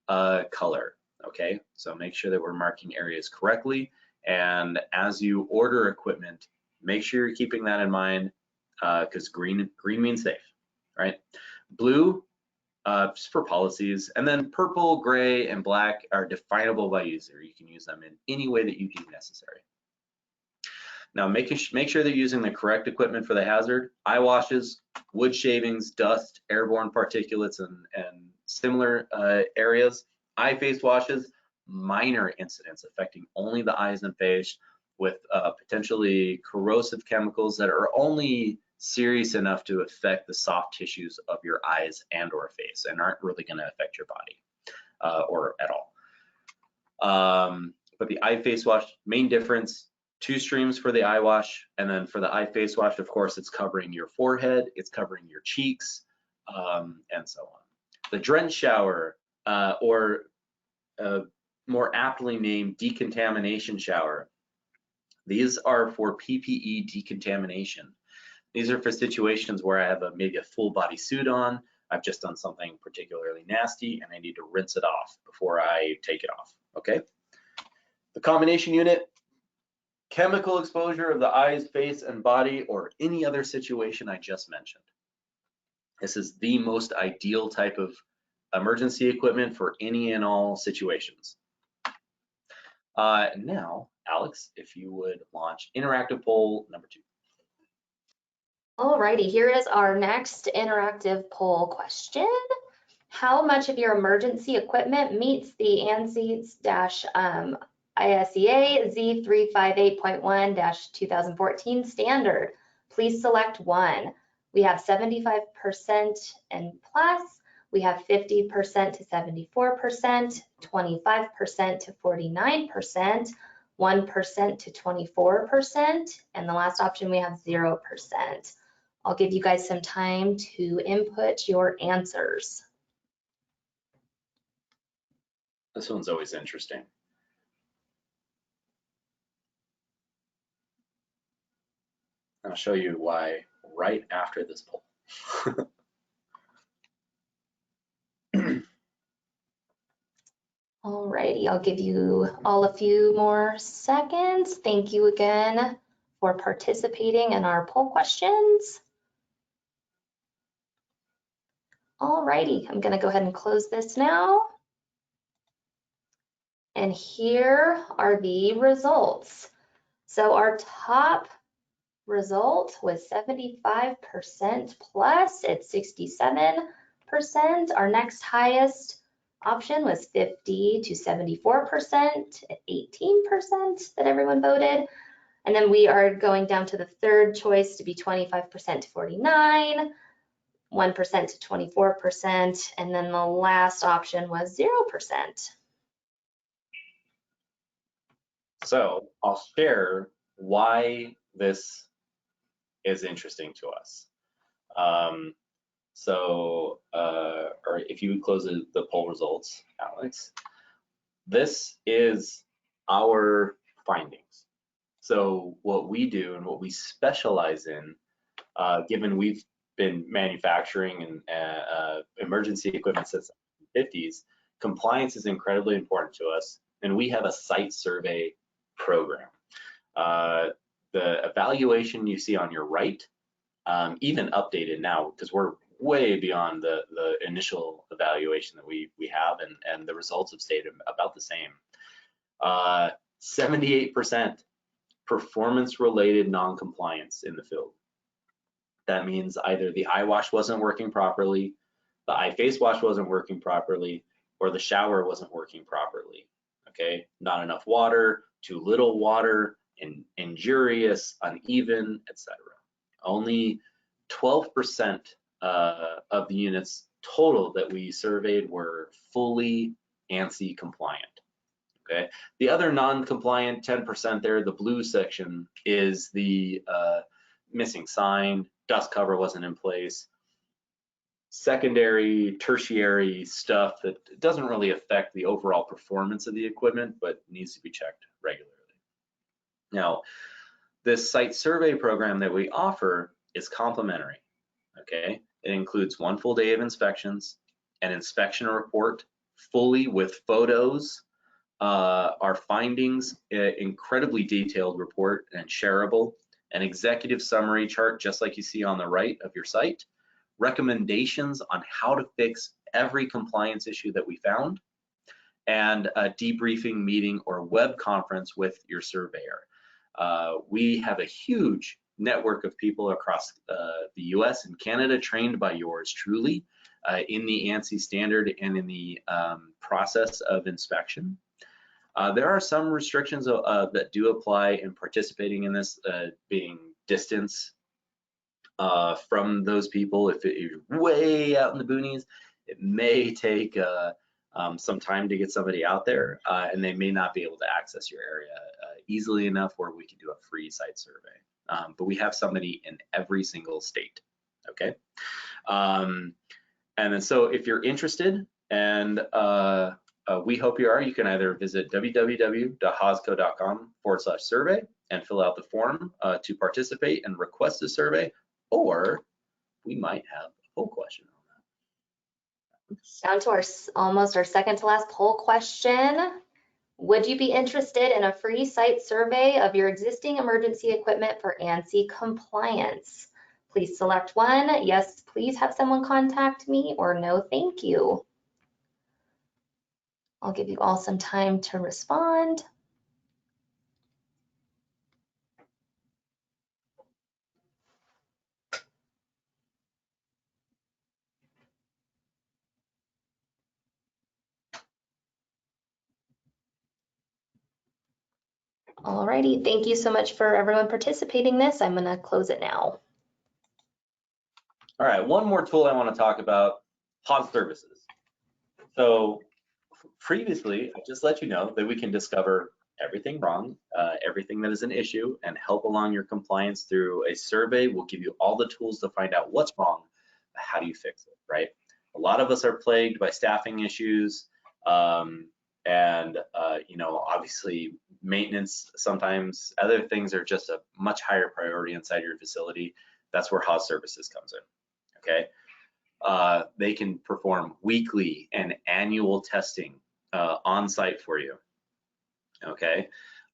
color. Okay, so make sure that we're marking areas correctly. And as you order equipment, make sure you're keeping that in mind because green means safe, right? Blue, just for policies. And then purple, gray, and black are definable by user. You can use them in any way that you deem necessary. Now, make sure they're using the correct equipment for the hazard. Eye washes, wood shavings, dust, airborne particulates, and similar areas. Eye face washes, minor incidents affecting only the eyes and face with potentially corrosive chemicals that are only serious enough to affect the soft tissues of your eyes and or face and aren't really going to affect your body or at all. But the eye face wash, main difference, 2 streams for the eye wash, and then for the eye face wash, of course, it's covering your forehead, it's covering your cheeks, and so on. The drench shower, or more aptly named decontamination shower, these are for PPE decontamination. These are for situations where I have maybe a full body suit on, I've just done something particularly nasty, and I need to rinse it off before I take it off, okay? The combination unit, chemical exposure of the eyes, face, and body, or any other situation I just mentioned. This is the most ideal type of emergency equipment for any and all situations. Now, Alex, if you would launch interactive poll number 2. Alrighty, here is our next interactive poll question. How much of your emergency equipment meets the ANSI-ISEA Z358.1-2014 standard? Please select one. We have 75% and plus, we have 50% to 74%, 25% to 49%, 1% to 24%, and the last option we have 0%. I'll give you guys some time to input your answers. This one's always interesting. I'll show you why right after this poll. Alrighty, I'll give you all a few more seconds. Thank you again for participating in our poll questions. Alrighty, I'm gonna go ahead and close this now. And here are the results. So our top result was 75% plus at 67%. Our next highest option was 50 to 74% at 18% that everyone voted. And then we are going down to the third choice to be 25% to 49%, 1% to 24%, and then the last option was 0%. So I'll share why this is interesting to us. Or if you would close the poll results, Alex, this is our findings. So what we do and what we specialize in, given we've been manufacturing and emergency equipment since the 50s, compliance is incredibly important to us, and we have a site survey program. The evaluation you see on your right, even updated now, because we're way beyond the initial evaluation that we have, and the results have stayed about the same. 78% performance-related non-compliance in the field. That means either the Eyewash wasn't working properly, the eye face wash wasn't working properly, or the shower wasn't working properly. Okay, not enough water, too little water, injurious, uneven, etc. Only 12% of the units total that we surveyed were fully ANSI compliant. Okay, the other non-compliant 10% there, the blue section, is the missing sign, dust cover wasn't in place, secondary, tertiary stuff that doesn't really affect the overall performance of the equipment, but needs to be checked regularly. Now, this site survey program that we offer is complimentary, okay? It includes 1 full day of inspections, an inspection report, fully with photos, our findings, incredibly detailed report and shareable, an executive summary chart, just like you see on the right of your site, recommendations on how to fix every compliance issue that we found, and a debriefing meeting or web conference with your surveyor. We have a huge network of people across the US and Canada trained by yours truly in the ANSI standard and in the process of inspection. There are some restrictions that do apply in participating in this, being distance from those people. If you're way out in the boonies, it may take some time to get somebody out there, and they may not be able to access your area easily enough where we can do a free site survey. But we have somebody in every single state, okay? And then so if you're interested, and we hope you are, you can either visit www.hosco.com/survey and fill out the form to participate and request a survey, or we might have a poll question on that. Down to almost our second to last poll question. Would you be interested in a free site survey of your existing emergency equipment for ANSI compliance? Please select 1. Yes, please have someone contact me, or no, thank you. I'll give you all some time to respond. Alrighty, thank you so much for everyone participating in this. I'm gonna close it now. All right, one more tool I want to talk about, HOS services. So previously, I just let you know that we can discover everything wrong, everything that is an issue, and help along your compliance through a survey. We'll give you all the tools to find out what's wrong, how do you fix it, right? A lot of us are plagued by staffing issues, and you know, obviously maintenance, sometimes other things are just a much higher priority inside your facility. That's where HOS services comes in, okay? They can perform weekly and annual testing on site for you, okay?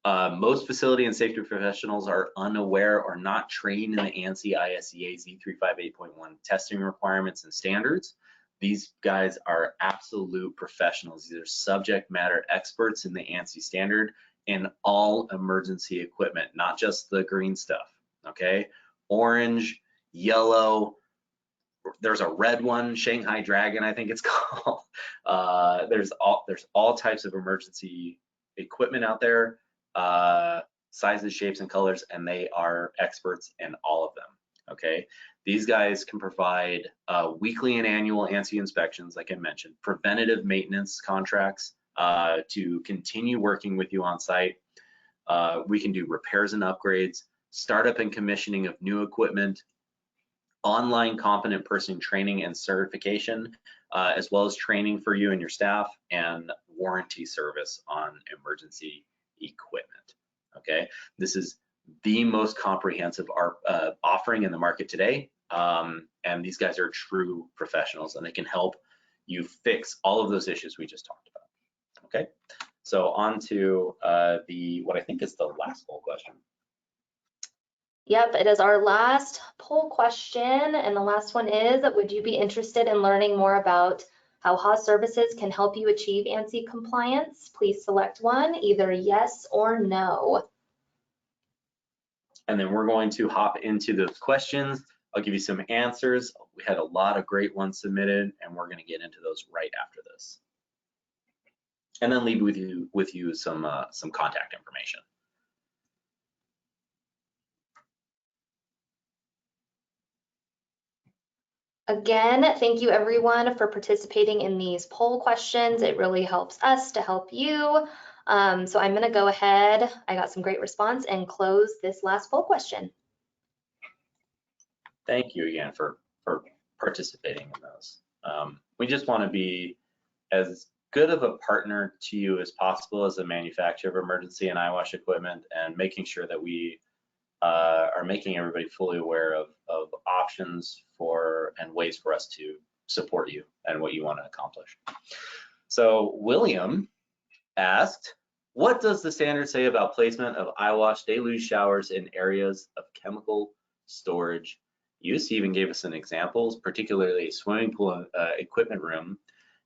Most facility and safety professionals are unaware or not trained in the ANSI ISEA Z358.1 testing requirements and standards. These guys are absolute professionals. These are subject matter experts in the ANSI standard in all emergency equipment, not just the green stuff, okay? Orange, yellow, there's a red one, Shanghai Dragon, I think it's called. There's all types of emergency equipment out there, sizes, shapes, and colors, and they are experts in all of them, okay? These guys can provide weekly and annual ANSI inspections, like I mentioned, preventative maintenance contracts to continue working with you on site. We can do repairs and upgrades, startup and commissioning of new equipment, online competent person training and certification, as well as training for you and your staff, and warranty service on emergency equipment, okay? This is the most comprehensive offering in the market today, and these guys are true professionals, and they can help you fix all of those issues we just talked about, okay? So on to what I think is the last poll question. Yep, it is our last poll question, and the last one is, would you be interested in learning more about How Haas Services can help you achieve ANSI compliance. Please select one, either yes or no. And then we're going to hop into those questions. I'll give you some answers. We had a lot of great ones submitted, and we're going to get into those right after this. And then leave with you some contact information. Again, thank you everyone for participating in these poll questions. It really helps us to help you. So I'm going to go ahead. I got some great response and close this last poll question. Thank you again for participating in those. We just want to be as good of a partner to you as possible as a manufacturer of emergency and eyewash equipment, and making sure that we are making everybody fully aware of options for and ways for us to support you and what you want to accomplish. So William asked, what does the standard say about placement of eyewash deluge showers in areas of chemical storage use? He even gave us some examples, particularly a swimming pool equipment room,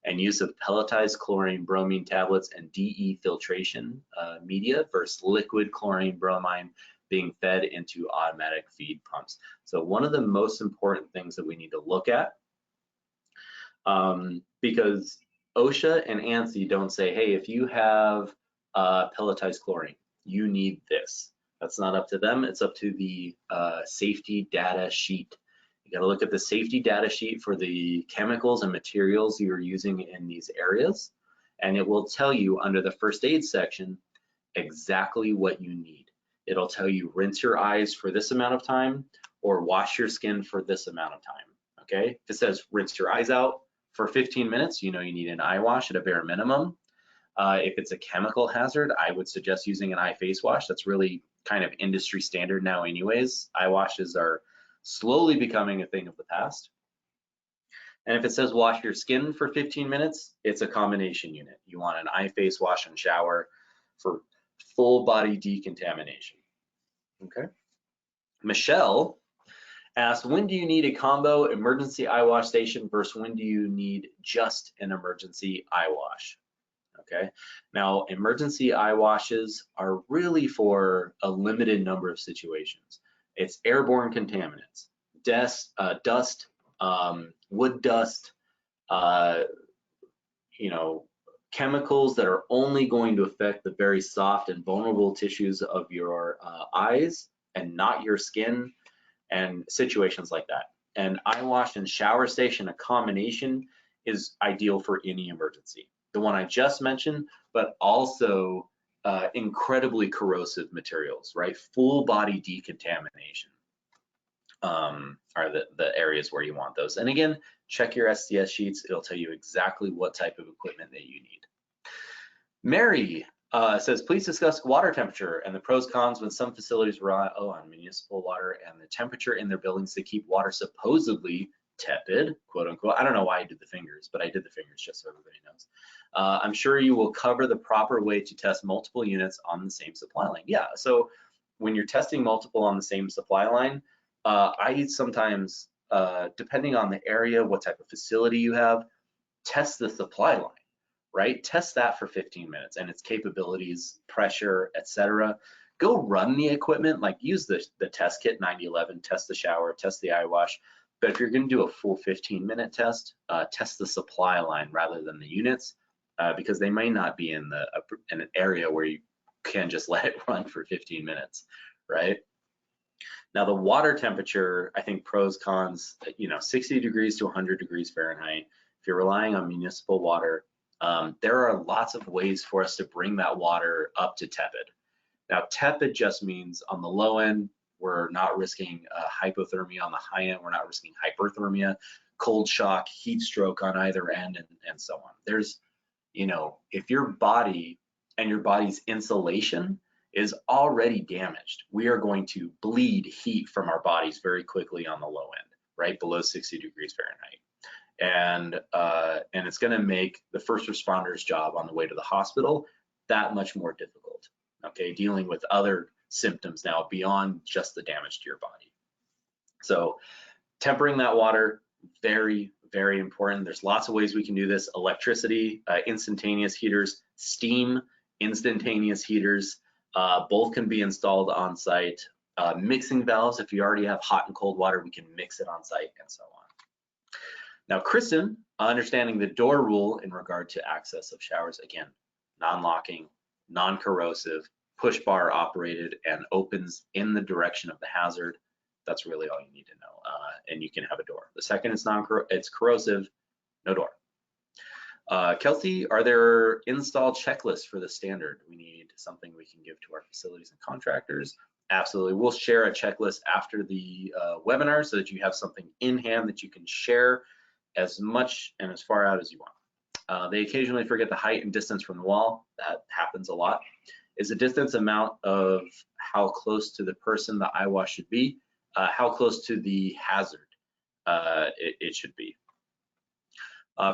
and use of pelletized chlorine bromine tablets and DE filtration media versus liquid chlorine bromine being fed into automatic feed pumps. So one of the most important things that we need to look at, because OSHA and ANSI don't say, hey, if you have pelletized chlorine, you need this. That's not up to them. It's up to the safety data sheet. You got to look at the safety data sheet for the chemicals and materials you're using in these areas, and it will tell you under the first aid section exactly what you need. It'll tell you rinse your eyes for this amount of time or wash your skin for this amount of time, okay? If it says rinse your eyes out for 15 minutes, you know you need an eye wash at a bare minimum. If it's a chemical hazard, I would suggest using an eye face wash. That's really kind of industry standard now anyways. Eye washes are slowly becoming a thing of the past. And if it says wash your skin for 15 minutes, it's a combination unit. You want an eye face wash and shower for full body decontamination. Okay. Michelle asked, when do you need a combo emergency eye wash station versus when do you need just an emergency eye wash? Okay. Now, emergency eye washes are really for a limited number of situations. It's airborne contaminants, dust, wood dust, you know, chemicals that are only going to affect the very soft and vulnerable tissues of your eyes and not your skin, and situations like that. And eye wash and shower station, a combination, is ideal for any emergency. The one I just mentioned, but also incredibly corrosive materials, right? Full body decontamination are the areas where you want those. And again, check your STS sheets. It'll tell you exactly what type of equipment that you need. Mary says, please discuss water temperature and the pros cons when some facilities rely on municipal water and the temperature in their buildings to keep water supposedly tepid, quote unquote. I don't know why I did the fingers, but I did the fingers just so everybody knows. I'm sure you will cover the proper way to test multiple units on the same supply line. Yeah, so when you're testing multiple on the same supply line, I sometimes, depending on the area, what type of facility you have, test the supply line, right? Test that for 15 minutes and its capabilities, pressure, etc. Go run the equipment, like use the test kit 9011, test the shower, test the eye wash. But if you're going to do a full 15-minute test, test the supply line rather than the units, because they may not be in an area where you can just let it run for 15 minutes, right? Now the water temperature, I think pros, cons, 60 degrees to 100 degrees Fahrenheit. If you're relying on municipal water, there are lots of ways for us to bring that water up to tepid. Now tepid just means on the low end, we're not risking hypothermia. On the high end, we're not risking hyperthermia, cold shock, heat stroke on either end, and so on. There's, if your body and your body's insulation is already damaged, we are going to bleed heat from our bodies very quickly on the low end, right below 60 degrees Fahrenheit. And it's going to make the first responder's job on the way to the hospital that much more difficult, okay, dealing with other symptoms now beyond just the damage to your body. So tempering that water, very, very important. There's lots of ways we can do this. Electricity, instantaneous heaters, steam, instantaneous heaters, both can be installed on site. Mixing valves, if you already have hot and cold water, we can mix it on site and so on. Now, Kristen, understanding the door rule in regard to access of showers, again, non-locking, non-corrosive, push bar operated, and opens in the direction of the hazard. That's really all you need to know, and you can have a door. The second is it's corrosive, no door. Kelsey, are there install checklists for the standard? We need something we can give to our facilities and contractors. Absolutely, we'll share a checklist after the webinar so that you have something in hand that you can share as much and as far out as you want. They occasionally forget the height and distance from the wall. That happens a lot. Is the distance amount of how close to the person the eyewash should be, how close to the hazard it should be.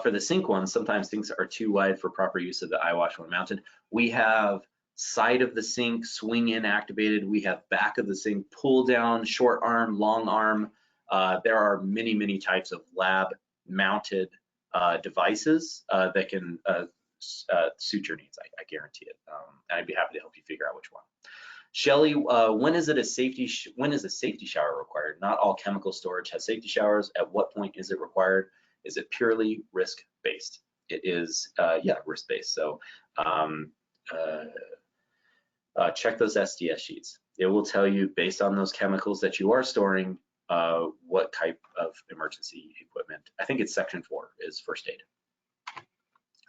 For the sink ones, sometimes things are too wide for proper use of the eyewash when mounted. We have side of the sink, swing in activated. We have back of the sink, pull down, short arm, long arm. There are many, many types of lab mounted devices that can suit your needs, I guarantee it. And I'd be happy to help you figure out which one. Shelly, when is a safety shower required? Not all chemical storage has safety showers. At what point is it required? Is it purely risk-based? It is, yeah, risk-based. So check those SDS sheets. It will tell you, based on those chemicals that you are storing, what type of emergency equipment. I think it's section 4 is first aid.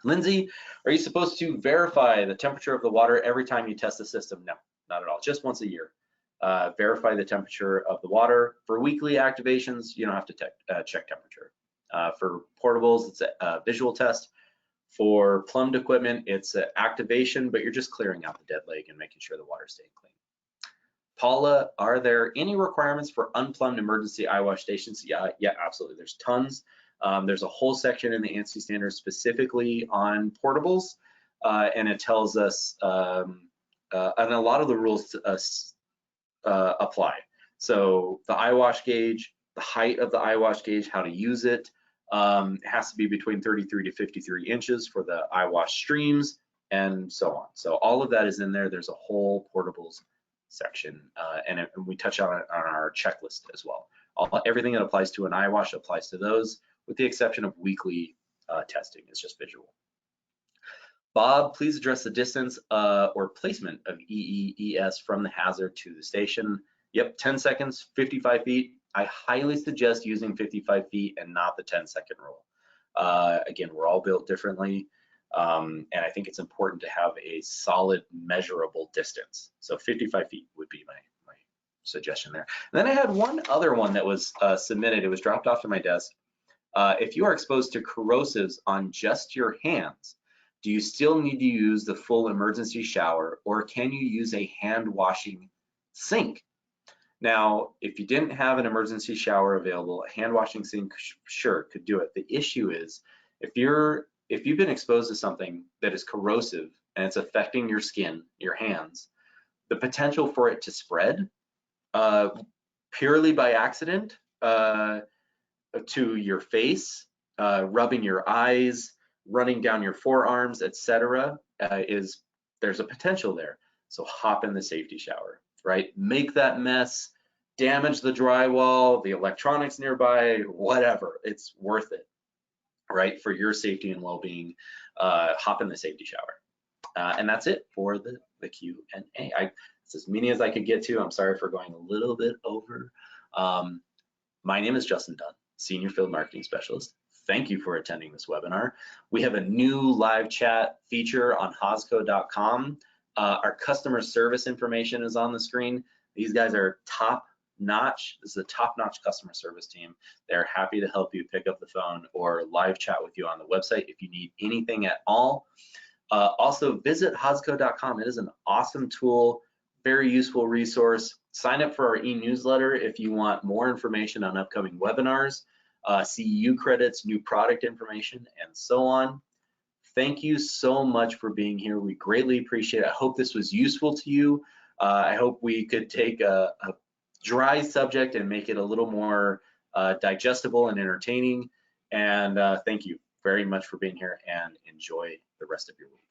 Lindsay, are you supposed to verify the temperature of the water every time you test the system? No, not at all, just once a year. Verify the temperature of the water. For weekly activations, you don't have to check temperature. For portables, it's a visual test. For plumbed equipment, it's an activation, but you're just clearing out the dead leg and making sure the water's staying clean. Paula, are there any requirements for unplumbed emergency eyewash stations? Yeah, absolutely. There's tons. There's a whole section in the ANSI standards specifically on portables, and it tells us, and a lot of the rules apply. So the eyewash gauge, the height of the eyewash gauge, how to use it, has to be between 33 to 53 inches for the eyewash streams, and so on. So all of that is in there. There's a whole portables section, and we touch on it on our checklist as well. Everything that applies to an eyewash applies to those, with the exception of weekly testing. It's just visual. Bob, please address the distance or placement of EEES from the hazard to the station. Yep, 10 seconds, 55 feet. I highly suggest using 55 feet and not the 10-second rule. Again, we're all built differently, and I think it's important to have a solid measurable distance. So 55 feet would be my suggestion there. And then I had one other one that was submitted. It was dropped off to my desk. If you are exposed to corrosives on just your hands, do you still need to use the full emergency shower, or can you use a hand washing sink? Now, if you didn't have an emergency shower available, a hand washing sink sure could do it. The issue is if you've been exposed to something that is corrosive and it's affecting your skin, your hands, the potential for it to spread purely by accident to your face, rubbing your eyes, running down your forearms, etc., there's a potential there. So hop in the safety shower, right? Make that mess, damage the drywall, the electronics nearby, whatever. It's worth it, right? For your safety and well-being, hop in the safety shower. And that's it for the Q&A. It's as many as I could get to. I'm sorry for going a little bit over. My name is Justin Dunn, Senior Field Marketing Specialist. Thank you for attending this webinar. We have a new live chat feature on hosco.com. Our customer service information is on the screen. These guys are top-notch. This is a top-notch customer service team. They're happy to help you pick up the phone or live chat with you on the website if you need anything at all. Also, visit hosco.com. It is an awesome tool, very useful resource. Sign up for our e-newsletter if you want more information on upcoming webinars, CEU credits, new product information, and so on. Thank you so much for being here. We greatly appreciate it. I hope this was useful to you. I hope we could take a dry subject and make it a little more digestible and entertaining. And thank you very much for being here, and enjoy the rest of your week.